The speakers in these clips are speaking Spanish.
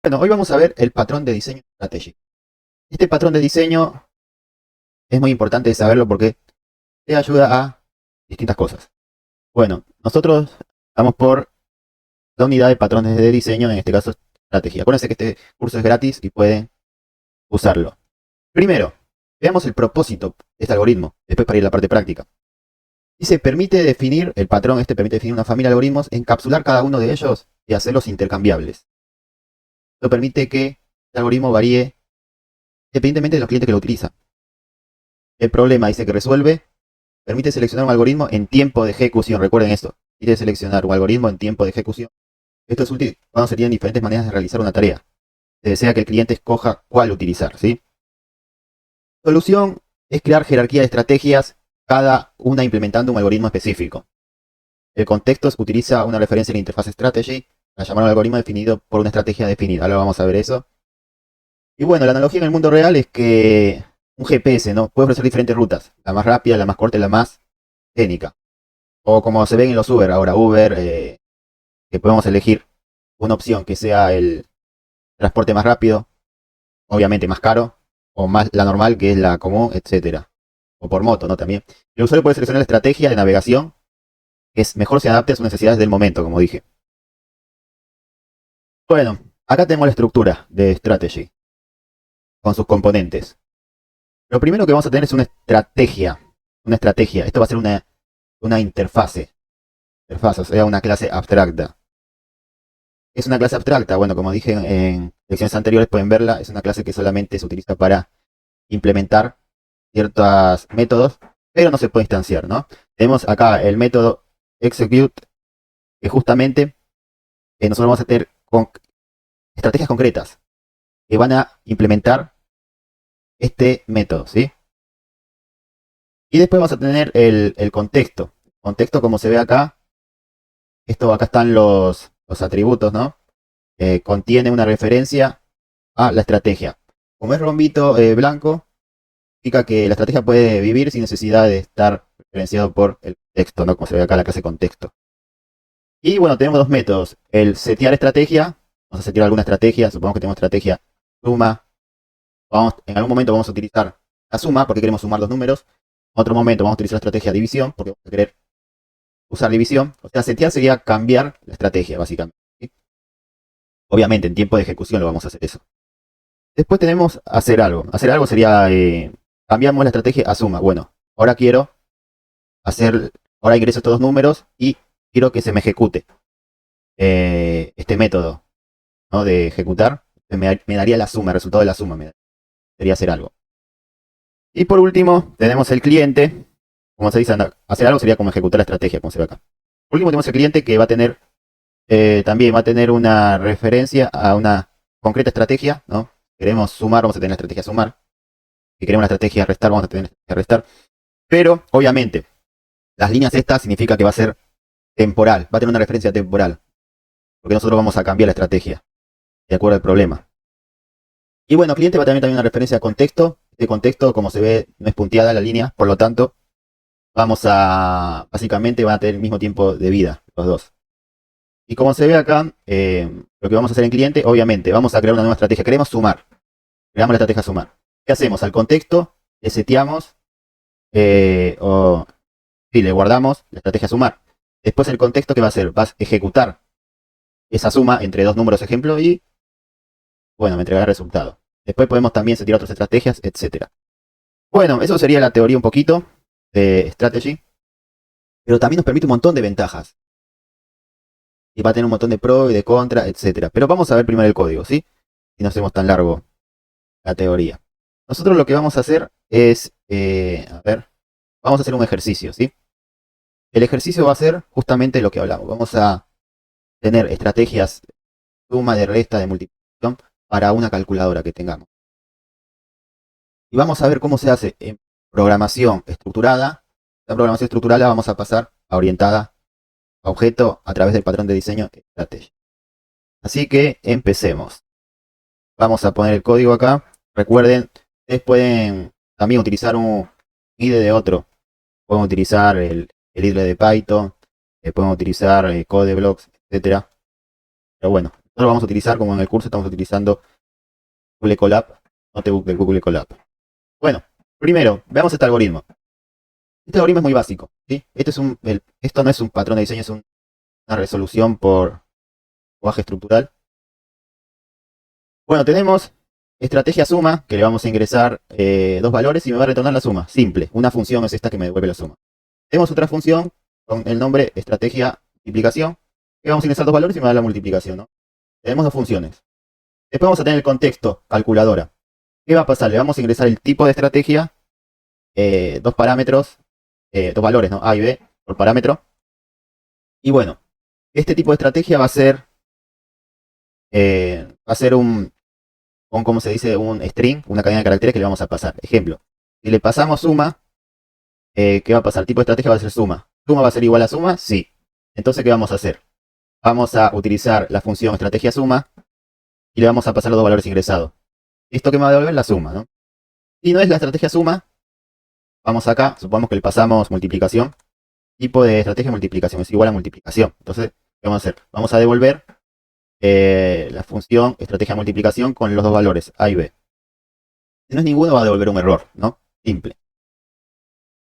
Bueno, hoy vamos a ver el patrón de diseño strategy. Este patrón de diseño es muy importante saberlo porque te ayuda a distintas cosas. Bueno, nosotros vamos por la unidad de patrones de diseño, en este caso estrategia. Acuérdense que este curso es gratis y pueden usarlo. Primero, veamos el propósito de este algoritmo, después para ir a la parte práctica. Dice, permite definir, el patrón este permite definir una familia de algoritmos, encapsular cada uno de ellos y hacerlos intercambiables. Esto permite que el algoritmo varíe independientemente de los clientes que lo utilizan. El problema dice que resuelve, permite seleccionar un algoritmo en tiempo de ejecución. Recuerden esto, quiere seleccionar un algoritmo en tiempo de ejecución. Esto es útil cuando se tienen diferentes maneras de realizar una tarea. Se desea que el cliente escoja cuál utilizar, ¿sí? Solución es crear jerarquía de estrategias, cada una implementando un algoritmo específico. El contexto utiliza una referencia en la interfaz strategy para llamar al algoritmo definido por una estrategia definida. Ahora vamos a ver eso. Y bueno, la analogía en el mundo real es que un GPS, ¿no? Puede ofrecer diferentes rutas. La más rápida, la más corta y la más técnica. O como se ven en los Uber, ahora Uber, que podemos elegir una opción que sea el transporte más rápido, obviamente más caro, o más la normal, que es la común, etcétera. O por moto, ¿no? También. El usuario puede seleccionar la estrategia de navegación que es mejor se adapte a sus necesidades del momento, como dije. Bueno, acá tenemos la estructura de strategy con sus componentes. Lo primero que vamos a tener es una estrategia. Una estrategia. Esto va a ser una interfase. Interfaz, o sea, una clase abstracta. Es una clase abstracta, bueno, como dije en lecciones anteriores, pueden verla, es una clase que solamente se utiliza para implementar ciertos métodos, pero no se puede instanciar, ¿no? Tenemos acá el método execute, que justamente nosotros vamos a tener estrategias concretas que van a implementar este método, ¿sí? Y después vamos a tener el contexto. Contexto, como se ve acá, acá están los atributos, ¿no? Contiene una referencia a la estrategia. Como es rombito blanco, significa que la estrategia puede vivir sin necesidad de estar referenciado por el texto, ¿no? Como se ve acá la clase contexto. Y bueno, tenemos dos métodos. El setear estrategia, vamos a setear alguna estrategia, supongamos que tenemos estrategia suma. En algún momento vamos a utilizar la suma porque queremos sumar dos números. En otro momento vamos a utilizar la estrategia división porque vamos a querer usar división. O sea, setear sería cambiar la estrategia, básicamente, ¿sí? Obviamente, en tiempo de ejecución lo vamos a hacer eso. Después tenemos hacer algo. Hacer algo sería, cambiamos la estrategia a suma. Bueno, ahora quiero ahora ingreso estos dos números y quiero que se me ejecute este método, ¿no? De ejecutar. Me daría la suma, el resultado de la suma. Sería hacer algo. Y por último, tenemos el cliente. Como se dice, hacer algo sería como ejecutar la estrategia, como se ve acá. Por último, tenemos el cliente que va a tener, también va a tener una referencia a una concreta estrategia, ¿no? Queremos sumar, vamos a tener la estrategia sumar. Si queremos la estrategia restar, vamos a tener la estrategia restar. Pero, obviamente, las líneas estas significa que va a ser temporal, va a tener una referencia temporal. Porque nosotros vamos a cambiar la estrategia, de acuerdo al problema. Y bueno, cliente va a tener también una referencia a contexto. Este contexto, como se ve, no es punteada la línea, por lo tanto, básicamente van a tener el mismo tiempo de vida, los dos. Y como se ve acá, lo que vamos a hacer en cliente, obviamente, vamos a crear una nueva estrategia. Queremos sumar. Creamos la estrategia sumar. ¿Qué hacemos? Al contexto le seteamos, sí, le guardamos la estrategia sumar. Después el contexto, ¿qué va a hacer? Va a ejecutar esa suma entre dos números ejemplo y, bueno, me entregará el resultado. Después podemos también setear otras estrategias, etc. Bueno, eso sería la teoría un poquito de strategy. Pero también nos permite un montón de ventajas. Y va a tener un montón de pro y de contra, etc. Pero vamos a ver primero el código, ¿sí? Si no hacemos tan largo la teoría. Nosotros lo que vamos a hacer es, vamos a hacer un ejercicio, ¿sí? El ejercicio va a ser justamente lo que hablamos. Vamos a tener estrategias suma, de resta, de multiplicación para una calculadora que tengamos. Y vamos a ver cómo se hace en programación estructurada. La programación estructurada la vamos a pasar a orientada a objeto a través del patrón de diseño estrategia. Así que empecemos. Vamos a poner el código acá. Recuerden, ustedes pueden también utilizar un IDE de otro. Pueden utilizar el IDE de Python, pueden utilizar Codeblocks, etc. Pero bueno, Nosotros vamos a utilizar, como en el curso estamos utilizando Google Colab, notebook de Google Colab. Bueno, primero, veamos este algoritmo. Este algoritmo es muy básico, ¿sí? Esto no es un patrón de diseño, es una resolución por lenguaje estructural. Bueno, tenemos estrategia suma, que le vamos a ingresar dos valores y me va a retornar la suma. Simple, una función es esta que me devuelve la suma. Tenemos otra función con el nombre estrategia multiplicación, que vamos a ingresar dos valores y me da la multiplicación, ¿no? Tenemos dos funciones. Después vamos a tener el contexto, calculadora. ¿Qué va a pasar? Le vamos a ingresar el tipo de estrategia, dos parámetros, dos valores, ¿no? A y B por parámetro. Y bueno, este tipo de estrategia va a ser ¿cómo se dice? Un string, una cadena de caracteres que le vamos a pasar. Ejemplo, si le pasamos suma, ¿qué va a pasar? El tipo de estrategia va a ser suma. ¿Suma va a ser igual a suma? Sí. Entonces, ¿qué vamos a hacer? Vamos a utilizar la función estrategia suma y le vamos a pasar los dos valores ingresados. Esto que me va a devolver la suma, ¿no? Si no es la estrategia suma, vamos acá, supongamos que le pasamos multiplicación. Tipo de estrategia multiplicación es igual a multiplicación. Entonces, ¿qué vamos a hacer? Vamos a devolver la función estrategia multiplicación con los dos valores A y B. Si no es ninguno, va a devolver un error, ¿no? Simple.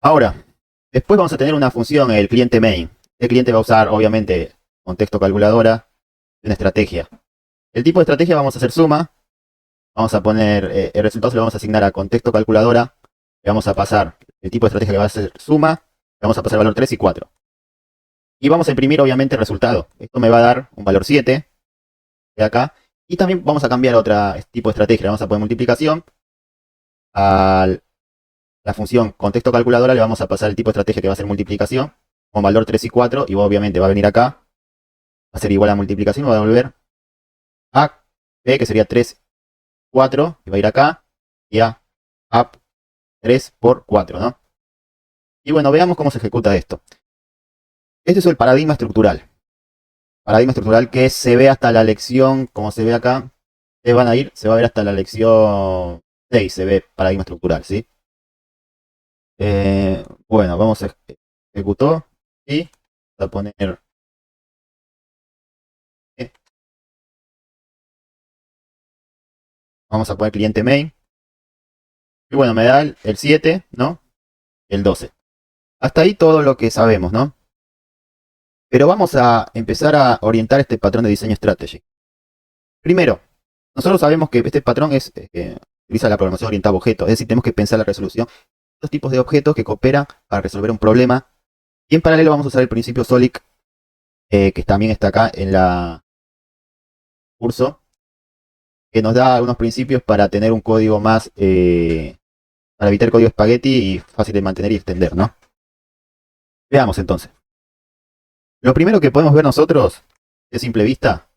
Ahora, después vamos a tener una función, el cliente main. El cliente va a usar, obviamente, contexto calculadora, una estrategia. El tipo de estrategia vamos a hacer suma. Vamos a poner el resultado, se lo vamos a asignar a contexto calculadora. Le vamos a pasar el tipo de estrategia que va a ser suma. Le vamos a pasar el valor 3 y 4. Y vamos a imprimir, obviamente, el resultado. Esto me va a dar un valor 7 de acá. Y también vamos a cambiar otro tipo de estrategia. Le vamos a poner multiplicación. A la función contexto calculadora le vamos a pasar el tipo de estrategia que va a ser multiplicación con valor 3 y 4. Y obviamente va a venir acá. Va a ser igual a multiplicación. Va a devolver a B, que sería 3, 4. Y va a ir acá. Y a 3 por 4, ¿no? Y bueno, veamos cómo se ejecuta esto. Este es el paradigma estructural. Paradigma estructural que se ve hasta la lección, como se ve acá. Se van a ir, se va a ver hasta la lección 6, se ve paradigma estructural, ¿sí? Bueno, vamos a ejecutó y vamos a poner eh, vamos a poner cliente main. Y bueno, me da el 7, ¿no? El 12. Hasta ahí todo lo que sabemos, ¿no? Pero vamos a empezar a orientar este patrón de diseño strategy. Primero, nosotros sabemos que este patrón utiliza la programación orientada a objetos, es decir, tenemos que pensar la resolución de dos tipos de objetos que cooperan para resolver un problema. Y en paralelo vamos a usar el principio Solid, que también está acá en la curso, que nos da algunos principios para tener un código más, para evitar código espagueti y fácil de mantener y extender, ¿no? Veamos entonces. Lo primero que podemos ver nosotros, de simple vista,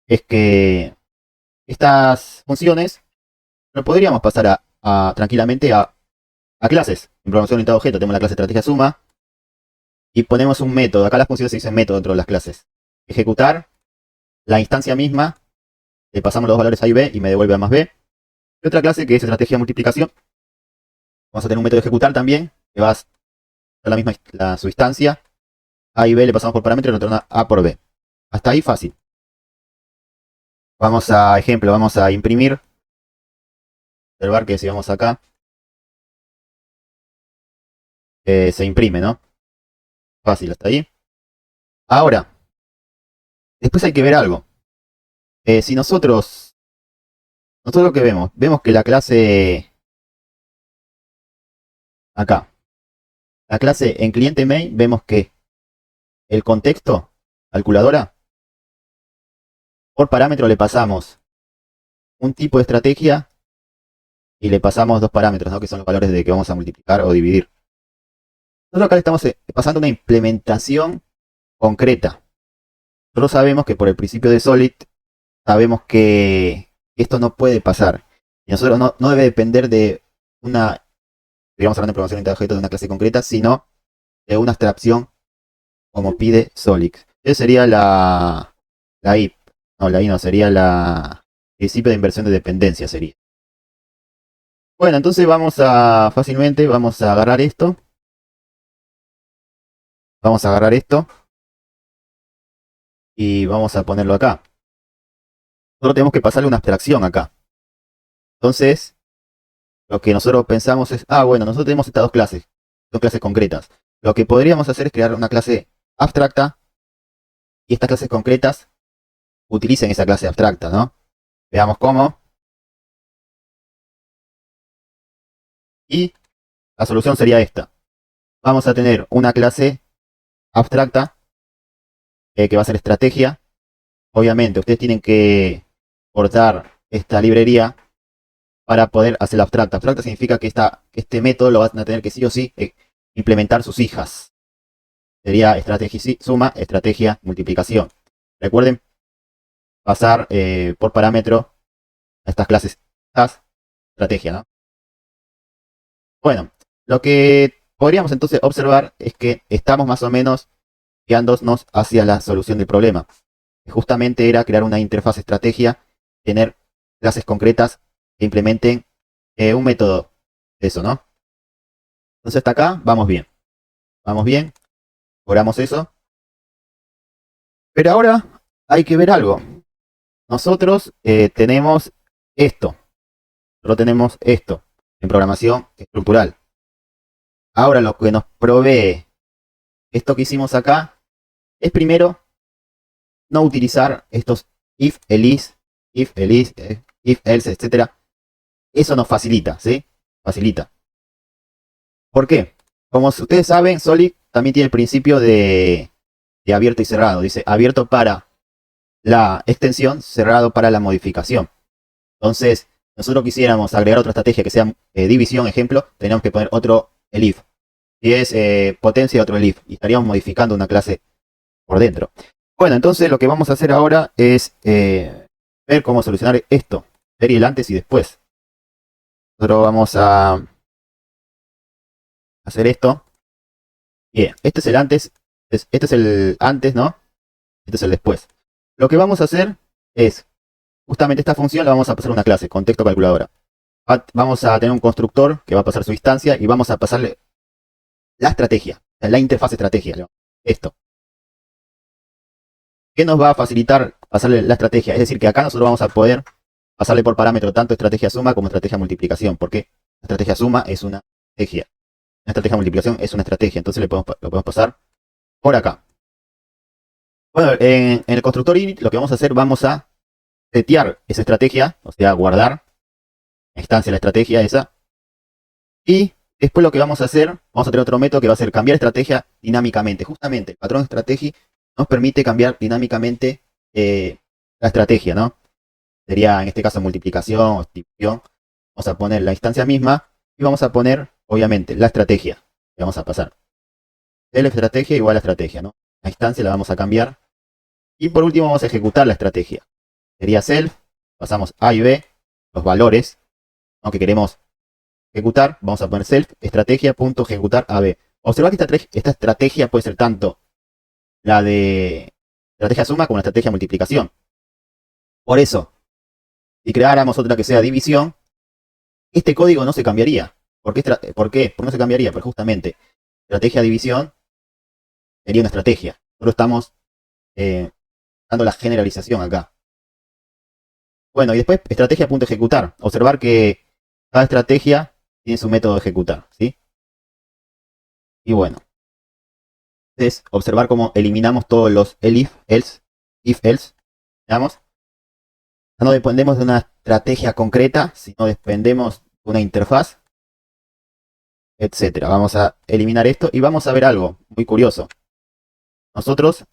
es que estas funciones lo podríamos pasar tranquilamente a clases. En programación orientada a objetos tenemos la clase estrategia suma y ponemos un método. Acá las funciones se dicen método dentro de las clases. Ejecutar la instancia misma, le pasamos los dos valores A y B y me devuelve A más B. Y otra clase que es estrategia de multiplicación. Vamos a tener un método de ejecutar también, que va a ser la misma su instancia. A y B le pasamos por parámetro y retorna A por B. Hasta ahí fácil. Vamos a ejemplo, vamos a imprimir. Observar que si vamos acá, se imprime, ¿no? Fácil hasta ahí. Ahora, después hay que ver algo. Si nosotros lo que vemos que la clase acá, la clase en cliente main, vemos que el contexto, calculadora, por parámetro le pasamos un tipo de estrategia y le pasamos dos parámetros, ¿no? Que son los valores de que vamos a multiplicar o dividir. Nosotros acá le estamos pasando una implementación concreta. Nosotros sabemos que por el principio de Solid, sabemos que esto no puede pasar. Y nosotros no debe depender de una, digamos hablando de programación orientada a objetos, de una clase concreta, sino de una abstracción como pide Solix. Esa sería la IP. No, la I no, sería la principio de inversión de dependencia sería. Bueno, entonces fácilmente, vamos a agarrar esto. Vamos a agarrar esto. y vamos a ponerlo acá. Solo tenemos que pasarle una abstracción acá. Entonces, lo que nosotros pensamos es, bueno, nosotros tenemos estas dos clases concretas. Lo que podríamos hacer es crear una clase abstracta y estas clases concretas utilicen esa clase abstracta, ¿no? Veamos cómo. Y la solución sería esta. Vamos a tener una clase abstracta que va a ser estrategia. Obviamente, ustedes tienen que cortar esta librería para poder hacer la abstracta. Abstracta significa que este método lo van a tener que sí o sí implementar sus hijas. Sería estrategia suma, estrategia multiplicación. Recuerden pasar por parámetro a estas clases, estrategia, ¿no? Bueno, lo que podríamos entonces observar es que estamos más o menos guiándonos hacia la solución del problema. Justamente era crear una interfaz estrategia, tener clases concretas que implementen un método de eso, ¿no? Entonces hasta acá vamos bien. Vamos bien, logramos eso. Pero ahora hay que ver algo. Nosotros tenemos esto. Solo tenemos esto en programación estructural. Ahora lo que nos provee esto que hicimos acá es primero no utilizar estos if, else, if, else, etc. Eso nos facilita, ¿sí? Facilita. ¿Por qué? Como ustedes saben, Solid también tiene el principio de abierto y cerrado. Dice abierto para la extensión, cerrado para la modificación. Entonces, nosotros quisiéramos agregar otra estrategia que sea división, ejemplo, tenemos que poner otro elif. Si es potencia, otro elif. Y estaríamos modificando una clase por dentro. Bueno, entonces lo que vamos a hacer ahora es ver cómo solucionar esto. Ver el antes y después. Nosotros vamos a hacer esto. Bien, este es el antes. Este es el antes, ¿no? Este es el después. Lo que vamos a hacer es, justamente esta función la vamos a pasar a una clase, contexto calculadora. Vamos a tener un constructor que va a pasar su instancia y vamos a pasarle la estrategia, la interfaz estrategia. ¿No? Esto. ¿Qué nos va a facilitar pasarle la estrategia? Es decir, que acá nosotros vamos a poder pasarle por parámetro tanto estrategia suma como estrategia multiplicación. Porque la estrategia suma es una estrategia. La estrategia multiplicación es una estrategia. Entonces lo podemos pasar por acá. Bueno, en el constructor init lo que vamos a hacer, vamos a setear esa estrategia, o sea, guardar la instancia de la estrategia esa. Y después lo que vamos a hacer, vamos a tener otro método que va a ser cambiar estrategia dinámicamente. Justamente el patrón estrategia nos permite cambiar dinámicamente la estrategia, ¿no? Sería en este caso multiplicación o división. Vamos a poner la instancia misma y vamos a poner, obviamente, la estrategia que vamos a pasar. El estrategia igual a estrategia, ¿no? La instancia la vamos a cambiar. Y por último vamos a ejecutar la estrategia. Sería self, pasamos A y B, los valores, ¿no? Que queremos ejecutar, vamos a poner self, estrategia.ejecutar AB. Observa que esta estrategia puede ser tanto la de estrategia suma como la estrategia multiplicación. Por eso, si creáramos otra que sea división, este código no se cambiaría. ¿Por qué? ¿Por qué no se cambiaría? Pues justamente, estrategia división sería una estrategia. Nosotros estamos dando la generalización acá. Bueno, y después estrategia.ejecutar. Observar que cada estrategia tiene su método de ejecutar, ¿sí? Y bueno, es observar cómo eliminamos todos los if, else. Veamos. No dependemos de una estrategia concreta, sino dependemos de una interfaz, etcétera. Vamos a eliminar esto y vamos a ver algo muy curioso. Nosotros,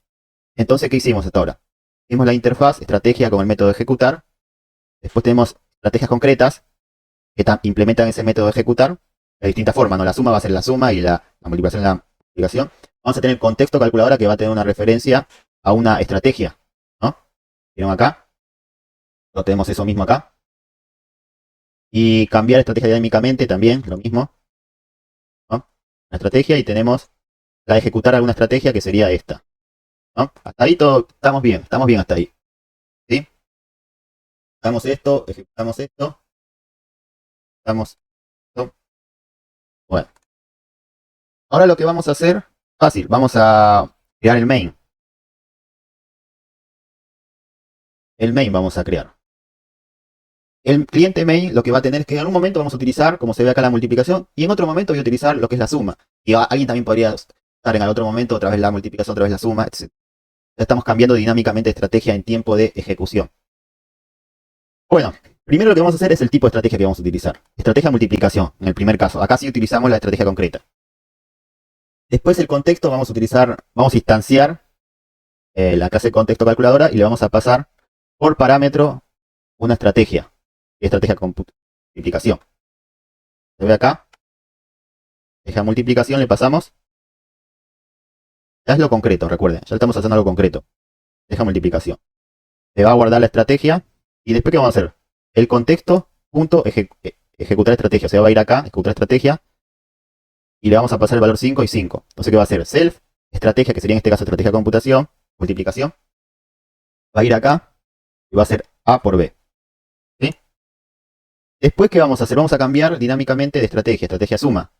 entonces, ¿qué hicimos hasta ahora? Hicimos la interfaz, estrategia con el método de ejecutar. Después tenemos estrategias concretas que implementan ese método de ejecutar de distintas formas, ¿no? La suma va a ser la suma y la multiplicación la multiplicación. Vamos a tener contexto calculadora que va a tener una referencia a una estrategia, ¿no? ¿Vieron acá? Lo tenemos eso mismo acá. Y cambiar estrategia dinámicamente también, lo mismo, ¿no? La estrategia y tenemos la de ejecutar alguna estrategia que sería esta, ¿no? Hasta ahí todo, estamos bien hasta ahí, ¿sí? Ejecutamos esto, ejecutamos esto, ejecutamos esto. Bueno, ahora lo que vamos a hacer, fácil, vamos a crear el main. el main vamos a crear. El cliente main lo que va a tener es que en un momento vamos a utilizar, como se ve acá, la multiplicación, y en otro momento voy a utilizar lo que es la suma. Y alguien también podría estar en el otro momento otra vez la multiplicación, otra vez la suma, etc. Ya estamos cambiando dinámicamente de estrategia en tiempo de ejecución. Bueno, primero lo que vamos a hacer es el tipo de estrategia que vamos a utilizar. Estrategia de multiplicación, en el primer caso. Acá sí utilizamos la estrategia concreta. Después el contexto vamos a utilizar, vamos a instanciar la clase contexto calculadora y le vamos a pasar por parámetro una estrategia de multiplicación. Se ve acá, estrategia de multiplicación, le pasamos, ya es lo concreto, recuerden, ya estamos haciendo algo concreto, estrategia de multiplicación. Se va a guardar la estrategia y después ¿qué vamos a hacer? El contexto punto ejecutar estrategia, o sea, va a ir acá, ejecutar estrategia, y le vamos a pasar el valor 5 y 5. Entonces, ¿qué va a hacer? Self, estrategia, que sería en este caso estrategia de computación, multiplicación, va a ir acá y va a ser A por B. ¿Sí? Después, ¿qué vamos a hacer? Vamos a cambiar dinámicamente de estrategia suma.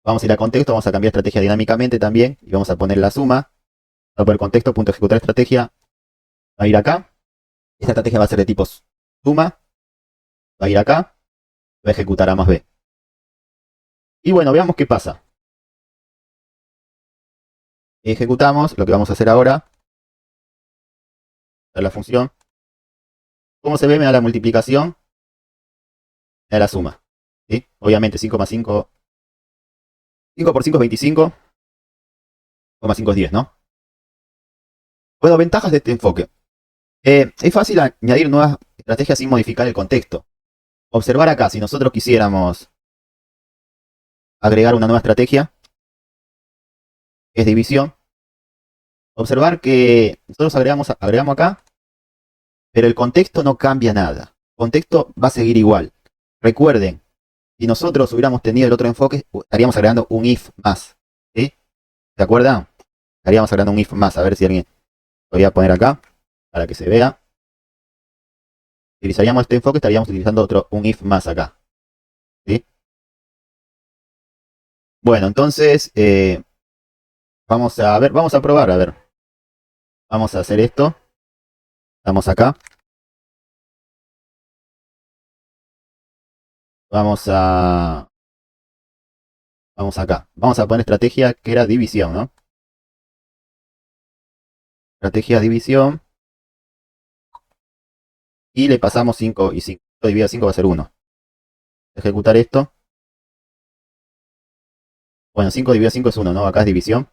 Vamos a ir a contexto, vamos a cambiar estrategia dinámicamente también y vamos a poner la suma. Va a poner contexto, punto ejecutar estrategia, va a ir acá. Esta estrategia va a ser de tipo suma, va a ir acá, va a ejecutar A más B. Y bueno, veamos qué pasa. Ejecutamos lo que vamos a hacer ahora. La función. Como se ve, me da la multiplicación, me da la suma. ¿Sí? Obviamente 5,5. 5 por 5 es 25. 5,5 es 10, ¿no? Bueno, ventajas de este enfoque. Es fácil añadir nuevas estrategias sin modificar el contexto. Observar acá, si nosotros quisiéramos agregar una nueva estrategia, que es división. Observar que nosotros agregamos acá, pero el contexto no cambia nada. El contexto va a seguir igual. Recuerden, si nosotros hubiéramos tenido el otro enfoque, estaríamos agregando un if más. ¿Sí? ¿Se acuerdan? Estaríamos agregando un if más. A ver si alguien lo voy a poner acá para que se vea. Si utilizaríamos este enfoque, estaríamos utilizando un if más acá. ¿Sí? Bueno, entonces vamos a ver, vamos a probar, a ver. Vamos a hacer esto. Estamos acá. Vamos acá. Vamos a poner estrategia que era división, ¿no? Estrategia división. Y le pasamos 5 y 5. Dividido 5 va a ser 1. Ejecutar esto. Bueno, 5 dividido 5 es 1, ¿no? Acá es división.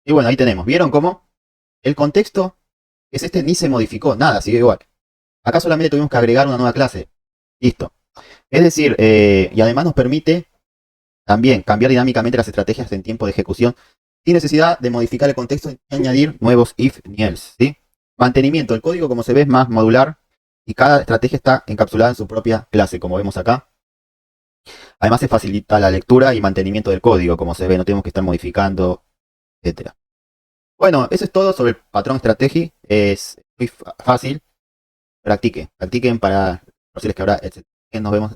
Y bueno, ahí tenemos. ¿Vieron cómo? El contexto es este, ni se modificó. Nada, sigue igual. Acá solamente tuvimos que agregar una nueva clase. Listo. Es decir, y además nos permite también cambiar dinámicamente las estrategias en tiempo de ejecución sin necesidad de modificar el contexto y añadir nuevos if ni else. ¿Sí? Mantenimiento. El código, como se ve, es más modular y cada estrategia está encapsulada en su propia clase, como vemos acá. Además, se facilita la lectura y mantenimiento del código, como se ve, no tenemos que estar modificando, etcétera. Bueno, eso es todo sobre el patrón strategy. Es muy fácil. Practiquen para los que habrá, etc. Nos vemos.